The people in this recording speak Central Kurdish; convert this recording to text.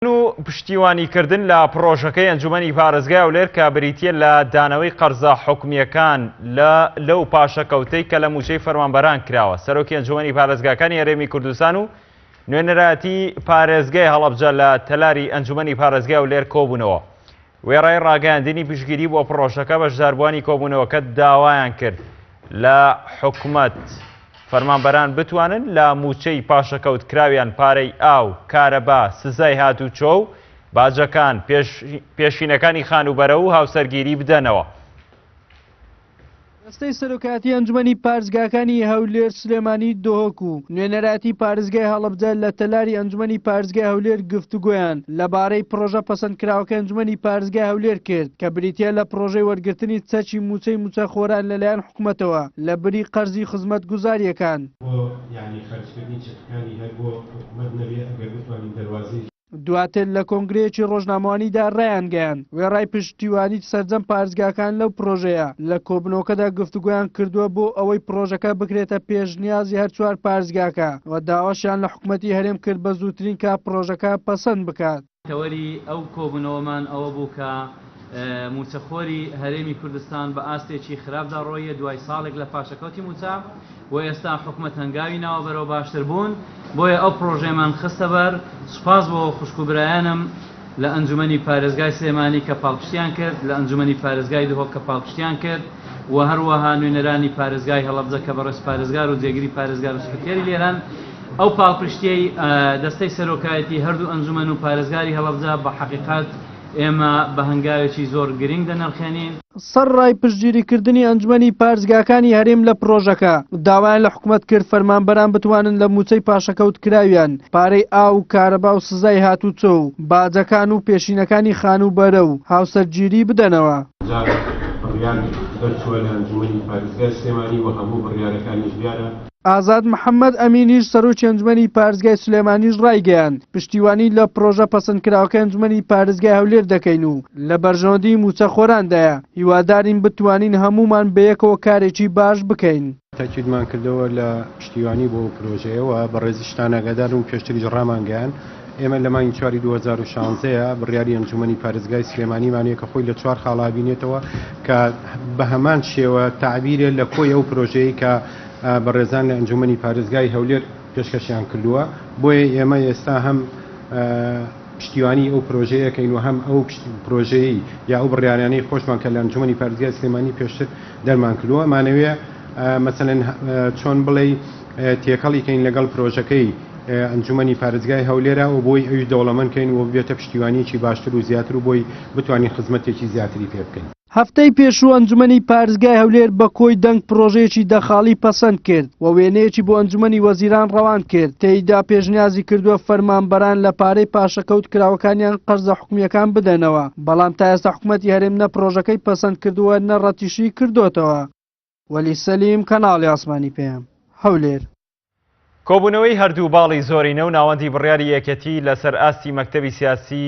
و پشتیوانیکردن لە پرۆژەکەی ئەنجومەنی پارێزگای هەولێر کە بریتیە لە دانەوەی قەرزە حکومیەکان لەو پاشەکەوتەی کە لە موچەی فەرمانبەران کراوە. سەرۆکی ئەنجومەنی پارێزگاکانی هەرێمی کوردستان و نوێنەرایەتی پارێزگای هەڵەبجە لە تەلاری ئەنجومەنی پارێزگای هەولێر کۆبوونەوە. وێڕای ڕاگەیاندنی پشتگیری بۆ پرۆژەکە بەشداربووانی کۆبوونەوەکە داوایان کرد لە حکومەت فەرمانبەران بتوانن لە موچەی پاشەکەوت کراویان پارەی ئاو، کارەبا، سزای هاتوچۆ و باجەکان پێشینەکانی خانوبەرە و هاوسەرگیری بدەنەوە. دەستەی سەرۆکاتی ئەنجومەنی پارێزگاکانی هەولێر سلێمانی دۆهۆک و نوێنەرایەتی پارێزگای هەڵەبجە لە تەلاری ئەنجومەنی پارێزگای هەولێر گفتوگۆیان لەبارەی پرۆژە پەسەندکراوەکە ئەنجومەنی پارێزگای هەولێر کرد کە بریتیە لە پرۆژەی وەرگرتنی چەکی موچەی موچەخۆران لەلایەن حکوومەتەوە لە بری قەرزی خزمەتگوزاریەکان. دواتر لە کۆنگرەیەکی ڕۆژنامەوانیدا ڕایانگەیان وێڕای پشتیوانی سەرجەم پارێزگاکان لەو پرۆژەیە لە کۆبنەوەکەدا گفتوگۆیان کردووە بۆ ئەوەی پرۆژەکە بکرێتە پێشنیازی هەر چوار پارێزگاکە و داواشیان لە حکوومەتی هەرێم کرد بە زووترین کە پرۆژەکە پەسەند بکات. تەوەری ئەو کۆبنەوەمان ئەوە بوو کە موچەخۆری هەرێمی کوردستان بە ئاستێکی خراپدا ڕۆیە دوای ساڵێک لە پاشەکەوتی موچە و ئێستا حکوومەت هەنگاوی ناوە بەرەوە باشتر بوون بۆیە ئەو پرۆژەمان خستە بەر. سوپاس بۆ خوشکوبرایانم لە ئەنجومەنی پارێزگای سلێمانی کە پاڵپشتیان کرد، لە ئەنجومەنی پارێزگای دهۆک کە پاڵپشتیان کرد و هەروەها نوێنەرانی پارێزگای هەڵەبجە کە بەڕێز پارێزگار و جێگیری پارێزگار و سکرتێری لێران. ئەو پاڵپشتیەی دەستەی سەرۆکایەتی هەردوو ئەنجومەن و پارێزگاری هەڵەبجە بە حەقیقەت ئێمە بە هەنگاوێکی زۆر گرنگ دەنرخێنین. سەرڕای پشتگیریکردنی ئەنجومەنی پارێزگاکانی هەرێم لە پرۆژەکە داوایان لە حکوومەت کرد فەرمانبەران بتوانن لە موچەی پاشەکەوت کراویان پارەی ئاو، کارەبا و سزای هاتوچۆ و باجەکان و پێشینەکانی خانوبەرە و هاوسەرگیری بدەنەوە. ئازاد محەممەد ئەمینیش سەرۆکی ئەنجومەنی پارێزگای سلێمانیش ڕایگەیان پشتیوانی لە پرۆژە پەسەندکراوەکە ئەنجومەنی پارێزگای هەولێر دەکەین و لە بەرژەوەندی موچەخۆراندایە هیوادارین بتوانین هەمومان بەیەکەوە کارێکی باش بکەین. تاکیدمان کردەوە لە پشتیوانی بۆ پرۆژەیەوە بە ڕێزی شتانەگەدار و پێشتریش ڕامانگەیان ئێمە لە مانگی 4 2016 بڕیاری ئەنجومەنی پارێزگای سلێمانیمانەیە کە خۆی لە 4 خاڵا بینێتەوە کە بە هەمان شێوە تعبیرێ لە کۆی ئەو پرۆژەیە کە بەڕێزان لە ئەنجومەنی پارێزگای هەولێر پێشکەشیان کردووە. بۆیە ئێمە ئێستا هەم پشتیوانی ئەو پرۆژەیەکەین و هەم ئەو پرۆژەیە یا ئەو بڕیارانەی خۆشمان کە لە ئەنجومەنی پارێزگای سلێمانی پێشتر دەرمان کردووە مانەوێ مەسەلەن چۆن بڵێ تێکەڵیکەین لەگەڵ پرۆژەکەی ئەنجومەنی پارێزگای هەولێرە و بۆی ئەوی دەوڵەمەندکەین و بێتە پشتیوانیی باشتر و زیاتر و بۆی بتوانین خزمەتێکی زیاتری پێ بکەین. هەفتەی پێشوو ئەنجومەنی پارێزگای هەولێر بە کۆی دەنگ پرۆژەیەکی دەخاڵی پەسەند کرد و وێنەیەکی بۆ ئەنجومەنی وەزیران ڕەوان کرد تێیدا پێشنیازی کردووە فەرمانبەران لە پارەی پاشەکەوت کراوەکانیان قەرزە حکومیەکان بدەنەوە، بەڵام تا ئێستا حکوومەتی هەرێم نە پرۆژەکەی پەسەند کردووە نە ڕەتیشی کردوتەوە. وەلی سەلیم، کەناڵی ئاسمانی پێم، هەولێر. کۆبوونەوەی هەردوو باڵی زۆرینە و ناوەندی بڕیاری یەکەتی لەسەر ئاستی مەکتەبی سیاسی